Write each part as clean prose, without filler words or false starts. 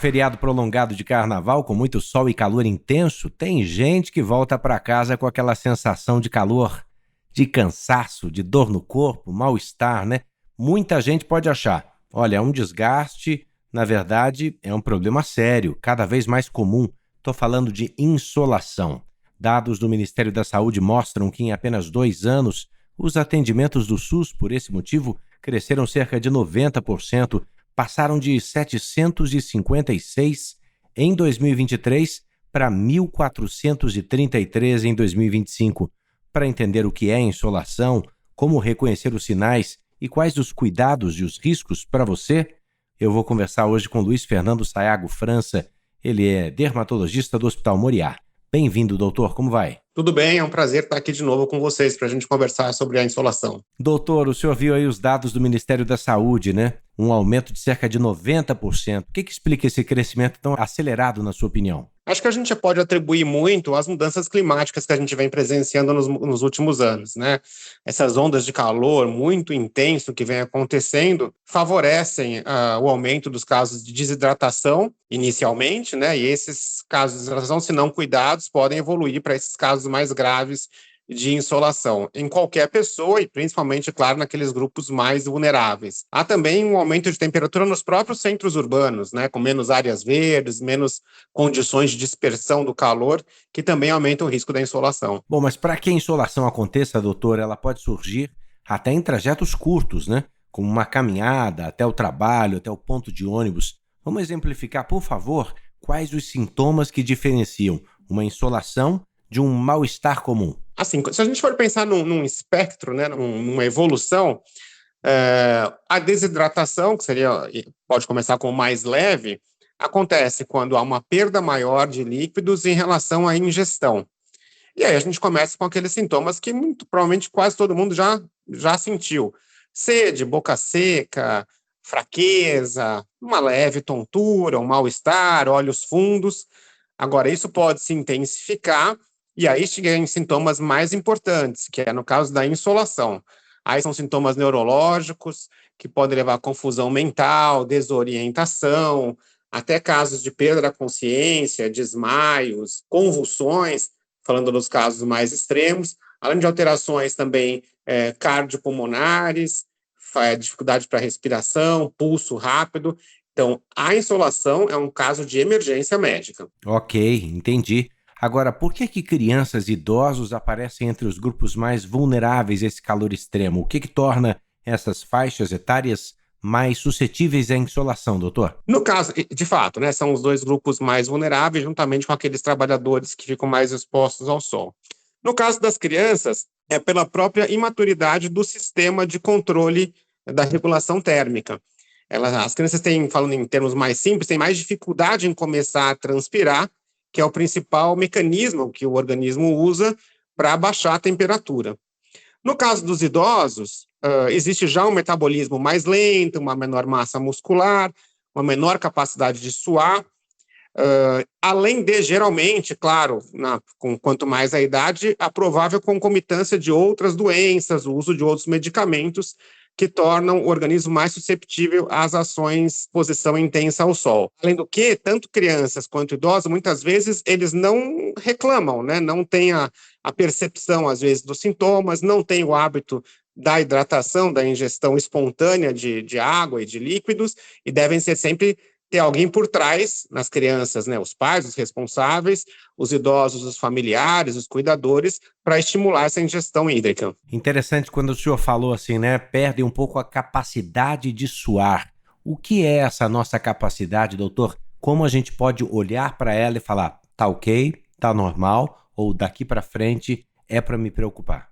feriado prolongado de carnaval, com muito sol e calor intenso, tem gente que volta para casa com aquela sensação de calor, de cansaço, de dor no corpo, mal-estar, né? Muita gente pode achar, olha, é um desgaste, na verdade é um problema sério, cada vez mais comum. Estou falando de insolação. Dados do Ministério da Saúde mostram que em apenas 2 anos, os atendimentos do SUS, por esse motivo, cresceram cerca de 90%, passaram de 756 em 2023 para 1.433 em 2025. Para entender o que é insolação, como reconhecer os sinais e quais os cuidados e os riscos para você, eu vou conversar hoje com Luiz Fernando Sayago França. Ele é dermatologista do Hospital Moriá. Bem-vindo, doutor. Como vai? Tudo bem, é um prazer estar aqui de novo com vocês para a gente conversar sobre a insolação. Doutor, o senhor viu aí os dados do Ministério da Saúde, né? Um aumento de cerca de 90%. O que explica esse crescimento tão acelerado, na sua opinião? Acho que a gente pode atribuir muito às mudanças climáticas que a gente vem presenciando nos últimos anos, né? Essas ondas de calor muito intenso que vem acontecendo favorecem o aumento dos casos de desidratação inicialmente, né? E esses casos de desidratação, se não cuidados, podem evoluir para esses casos mais graves de insolação em qualquer pessoa e principalmente, claro, naqueles grupos mais vulneráveis. Há também um aumento de temperatura nos próprios centros urbanos, né, com menos áreas verdes, menos condições de dispersão do calor, que também aumentam o risco da insolação. Bom, mas para que a insolação aconteça, doutor, ela pode surgir até em trajetos curtos, né? Como uma caminhada até o trabalho, até o ponto de ônibus. Vamos exemplificar, por favor, quais os sintomas que diferenciam uma insolação de um mal-estar comum? Assim, se a gente for pensar num espectro, né, numa evolução, a desidratação, que pode começar com o mais leve, acontece quando há uma perda maior de líquidos em relação à ingestão. E aí a gente começa com aqueles sintomas que muito provavelmente quase todo mundo já sentiu. Sede, boca seca, fraqueza, uma leve tontura, um mal-estar, olhos fundos. Agora, isso pode se intensificar e aí chega em sintomas mais importantes, que é no caso da insolação. Aí são sintomas neurológicos, que podem levar a confusão mental, desorientação, até casos de perda da consciência, desmaios, convulsões, falando dos casos mais extremos, além de alterações também cardiopulmonares, dificuldade para respiração, pulso rápido. Então, a insolação é um caso de emergência médica. Ok, entendi. Agora, por que crianças e idosos aparecem entre os grupos mais vulneráveis a esse calor extremo? O que torna essas faixas etárias mais suscetíveis à insolação, doutor? No caso, de fato, né, são os dois grupos mais vulneráveis, juntamente com aqueles trabalhadores que ficam mais expostos ao sol. No caso das crianças, é pela própria imaturidade do sistema de controle da regulação térmica. As crianças têm, falando em termos mais simples, têm mais dificuldade em começar a transpirar, que é o principal mecanismo que o organismo usa para abaixar a temperatura. No caso dos idosos, existe já um metabolismo mais lento, uma menor massa muscular, uma menor capacidade de suar, além de, geralmente, claro, quanto mais a idade, a provável concomitância de outras doenças, o uso de outros medicamentos que tornam o organismo mais susceptível às ações de exposição intensa ao sol. Além do que, tanto crianças quanto idosos, muitas vezes, eles não reclamam, né? Não têm a percepção, às vezes, dos sintomas, não têm o hábito da hidratação, da ingestão espontânea de água e de líquidos, e devem ser sempre ter alguém por trás, nas crianças, né, os pais, os responsáveis, os idosos, os familiares, os cuidadores, para estimular essa ingestão hídrica. Interessante quando o senhor falou assim, né, perde um pouco a capacidade de suar. O que é essa nossa capacidade, doutor? Como a gente pode olhar para ela e falar, tá ok, tá normal, ou daqui para frente é para me preocupar?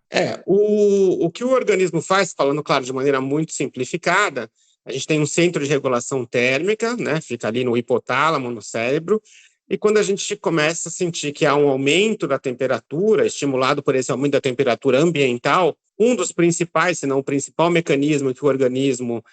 O que o organismo faz, falando, claro, de maneira muito simplificada, a gente tem um centro de regulação térmica, né? Fica ali no hipotálamo, no cérebro, e quando a gente começa a sentir que há um aumento da temperatura, estimulado por esse aumento da temperatura ambiental, um dos principais, se não o principal mecanismo que o organismo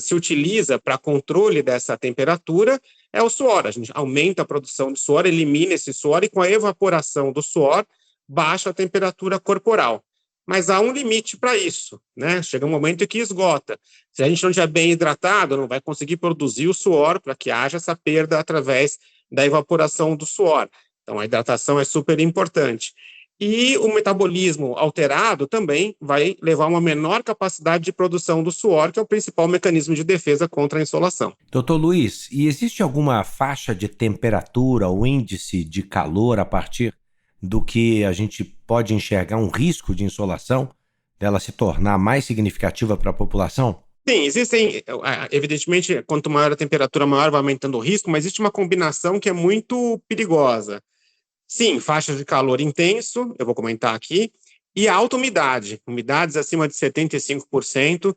se utiliza para controle dessa temperatura é o suor. A gente aumenta a produção de suor, elimina esse suor e com a evaporação do suor, baixa a temperatura corporal. mas há um limite para isso, né? Chega um momento em que esgota. Se a gente não estiver bem hidratado, não vai conseguir produzir o suor para que haja essa perda através da evaporação do suor. Então, a hidratação é super importante. E o metabolismo alterado também vai levar a uma menor capacidade de produção do suor, que é o principal mecanismo de defesa contra a insolação. Doutor Luiz, e existe alguma faixa de temperatura ou índice de calor a partir do que a gente pode enxergar um risco de insolação, dela se tornar mais significativa para a população? Sim, existem, evidentemente, quanto maior a temperatura, maior vai aumentando o risco, mas existe uma combinação que é muito perigosa. Sim, faixas de calor intenso, eu vou comentar aqui, e alta umidade. Umidades acima de 75%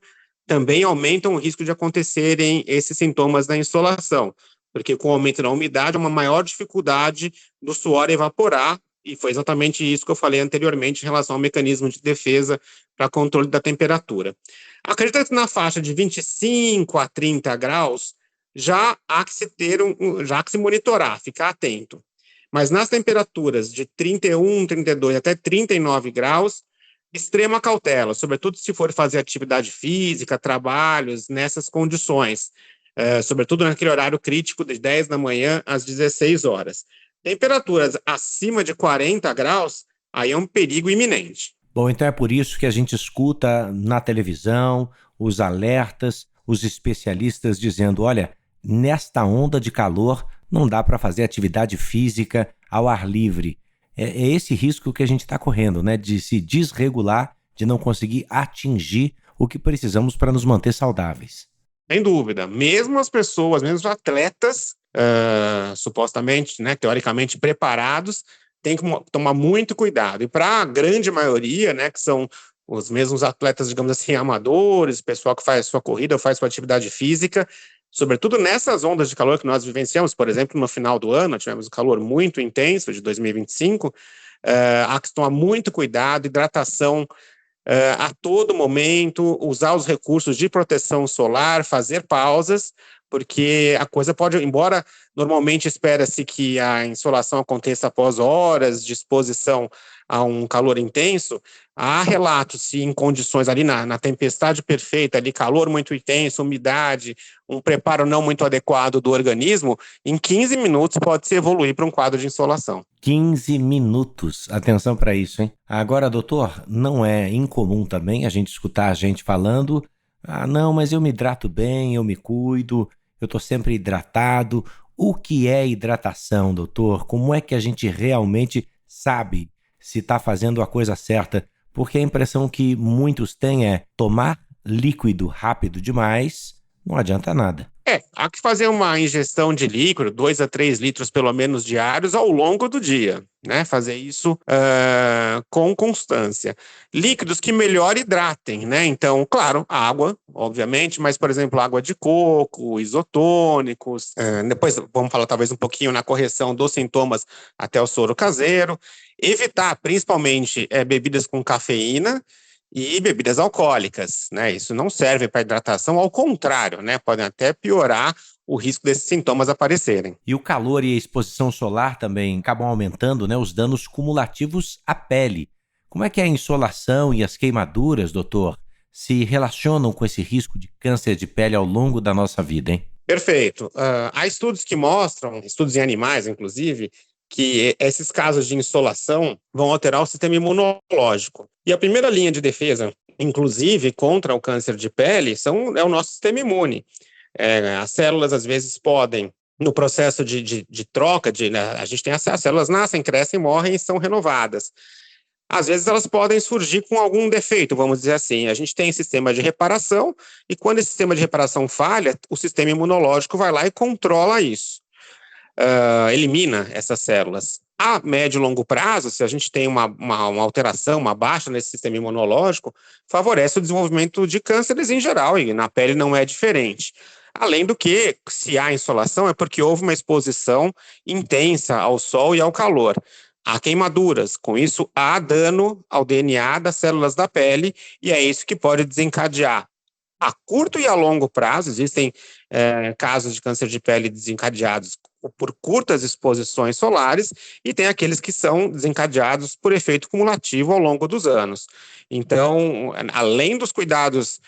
também aumentam o risco de acontecerem esses sintomas da insolação, porque com o aumento da umidade, há uma maior dificuldade do suor evaporar, e foi exatamente isso que eu falei anteriormente em relação ao mecanismo de defesa para controle da temperatura. Acredito que na faixa de 25 a 30 graus, já há que se já há que se monitorar, ficar atento. Mas nas temperaturas de 31, 32 até 39 graus, extrema cautela, sobretudo se for fazer atividade física, trabalhos nessas condições, sobretudo naquele horário crítico de 10 da manhã às 16 horas. Temperaturas acima de 40 graus, aí é um perigo iminente. Bom, então é por isso que a gente escuta na televisão os alertas, os especialistas dizendo, olha, nesta onda de calor não dá para fazer atividade física ao ar livre. É esse risco que a gente está correndo, né? De se desregular, de não conseguir atingir o que precisamos para nos manter saudáveis. Sem dúvida. Mesmo as pessoas, mesmo os atletas, supostamente, né, teoricamente preparados, tem que tomar muito cuidado. E para a grande maioria, né, que são os mesmos atletas, digamos assim, amadores, pessoal que faz sua corrida, faz sua atividade física, sobretudo nessas ondas de calor que nós vivenciamos, por exemplo, no final do ano, tivemos um calor muito intenso de 2025, há que tomar muito cuidado, hidratação a todo momento, usar os recursos de proteção solar, fazer pausas, porque a coisa pode, embora normalmente espera-se que a insolação aconteça após horas de exposição a um calor intenso, há relatos se em condições ali na tempestade perfeita, ali calor muito intenso, umidade, um preparo não muito adequado do organismo, em 15 minutos pode se evoluir para um quadro de insolação. 15 minutos. Atenção para isso, hein? Agora, doutor, não é incomum também a gente escutar a gente falando: ah, não, mas eu me hidrato bem, eu me cuido, eu tô sempre hidratado. O que é hidratação, doutor? Como é que a gente realmente sabe se está fazendo a coisa certa? Porque a impressão que muitos têm é tomar líquido rápido demais, não adianta nada. Há que fazer uma ingestão de líquido, 2 a 3 litros pelo menos diários ao longo do dia, né? Fazer isso com constância. Líquidos que melhor hidratem, né? Então, claro, água, obviamente, mas, por exemplo, água de coco, isotônicos. Depois vamos falar talvez um pouquinho na correção dos sintomas até o soro caseiro. Evitar, principalmente, bebidas com cafeína e bebidas alcoólicas, né? Isso não serve para hidratação, ao contrário, né? Podem até piorar o risco desses sintomas aparecerem. E o calor e a exposição solar também acabam aumentando, né, os danos cumulativos à pele. Como é que a insolação e as queimaduras, doutor, se relacionam com esse risco de câncer de pele ao longo da nossa vida, hein? Perfeito. Há estudos que mostram, estudos em animais, inclusive, que esses casos de insolação vão alterar o sistema imunológico. E a primeira linha de defesa, inclusive contra o câncer de pele, é o nosso sistema imune. As células, às vezes, podem, no processo de troca, né, a gente tem as células nascem, crescem, morrem e são renovadas. Às vezes elas podem surgir com algum defeito, vamos dizer assim. A gente tem sistema de reparação e quando esse sistema de reparação falha, o sistema imunológico vai lá e controla isso. Elimina essas células. A médio e longo prazo, se a gente tem uma alteração, uma baixa nesse sistema imunológico, favorece o desenvolvimento de cânceres em geral, e na pele não é diferente. Além do que, se há insolação, é porque houve uma exposição intensa ao sol e ao calor. Há queimaduras, com isso há dano ao DNA das células da pele, e é isso que pode desencadear a curto e a longo prazo. Existem casos de câncer de pele desencadeados por curtas exposições solares e tem aqueles que são desencadeados por efeito cumulativo ao longo dos anos. Então, além dos cuidados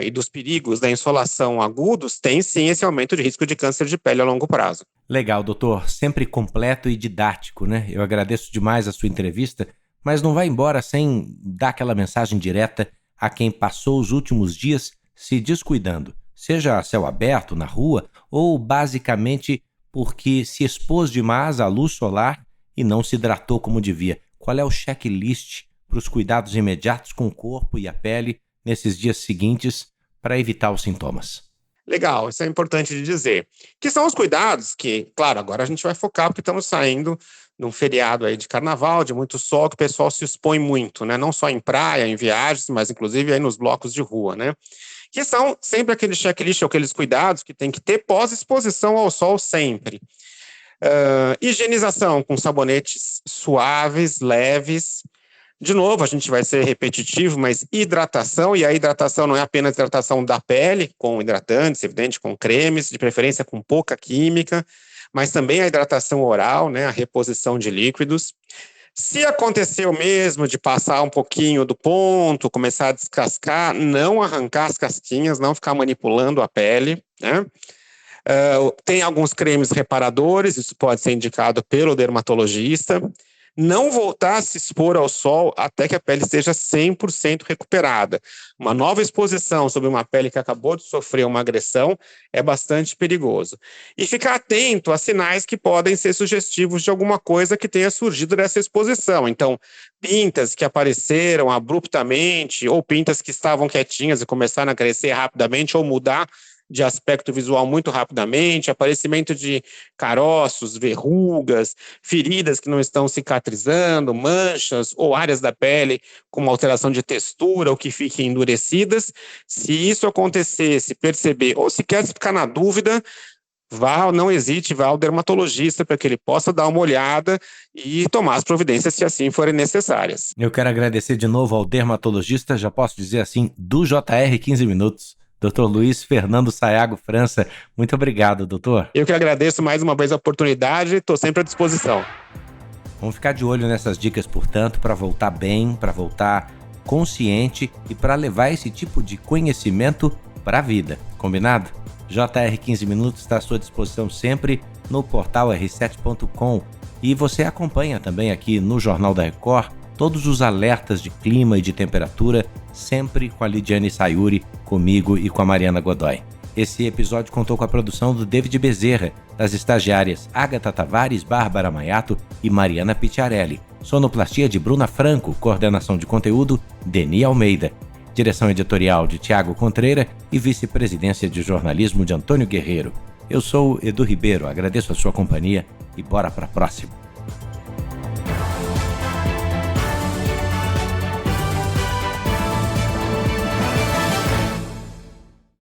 e dos perigos da insolação agudos, tem sim esse aumento de risco de câncer de pele a longo prazo. Legal, doutor. Sempre completo e didático, né? Eu agradeço demais a sua entrevista, mas não vai embora sem dar aquela mensagem direta a quem passou os últimos dias se descuidando, seja a céu aberto, na rua, ou basicamente porque se expôs demais à luz solar e não se hidratou como devia. Qual é o checklist para os cuidados imediatos com o corpo e a pele nesses dias seguintes para evitar os sintomas? Legal, isso é importante de dizer. Que são os cuidados que, claro, agora a gente vai focar porque estamos saindo num feriado aí de carnaval, de muito sol, que o pessoal se expõe muito, né? Não só em praia, em viagens, mas inclusive aí nos blocos de rua, né? Que são sempre aqueles checklist, aqueles cuidados que tem que ter pós-exposição ao sol sempre. Higienização com sabonetes suaves, leves. De novo, a gente vai ser repetitivo, mas hidratação, e a hidratação não é apenas hidratação da pele, com hidratantes, evidente, com cremes, de preferência com pouca química, mas também a hidratação oral, né, a reposição de líquidos. Se aconteceu mesmo de passar um pouquinho do ponto, começar a descascar, não arrancar as casquinhas, não ficar manipulando a pele, né? Tem alguns cremes reparadores, isso pode ser indicado pelo dermatologista. Não voltar a se expor ao sol até que a pele esteja 100% recuperada. Uma nova exposição sobre uma pele que acabou de sofrer uma agressão é bastante perigoso. E ficar atento a sinais que podem ser sugestivos de alguma coisa que tenha surgido dessa exposição. Então, pintas que apareceram abruptamente, ou pintas que estavam quietinhas e começaram a crescer rapidamente, ou mudar de aspecto visual muito rapidamente, aparecimento de caroços, verrugas, feridas que não estão cicatrizando, manchas ou áreas da pele com uma alteração de textura ou que fiquem endurecidas. Se isso acontecer, se perceber ou se quer ficar na dúvida, não hesite, vá ao dermatologista para que ele possa dar uma olhada e tomar as providências se assim forem necessárias. Eu quero agradecer de novo ao dermatologista, já posso dizer assim, do JR 15 Minutos, Dr. Luiz Fernando Sayago França. Muito obrigado, doutor. Eu que agradeço mais uma vez a oportunidade, estou sempre à disposição. Vamos ficar de olho nessas dicas, portanto, para voltar bem, para voltar consciente e para levar esse tipo de conhecimento para a vida. Combinado? JR 15 Minutos está à sua disposição sempre no portal r7.com e você acompanha também aqui no Jornal da Record todos os alertas de clima e de temperatura, sempre com a Lidiane Sayuri, comigo e com a Mariana Godoy. Esse episódio contou com a produção do David Bezerra, das estagiárias Agatha Tavares, Bárbara Maiato e Mariana Picciarelli. Sonoplastia de Bruna Franco, coordenação de conteúdo, Deni Almeida. Direção editorial de Tiago Contreira e vice-presidência de jornalismo de Antônio Guerreiro. Eu sou Edu Ribeiro, agradeço a sua companhia e bora para a próxima.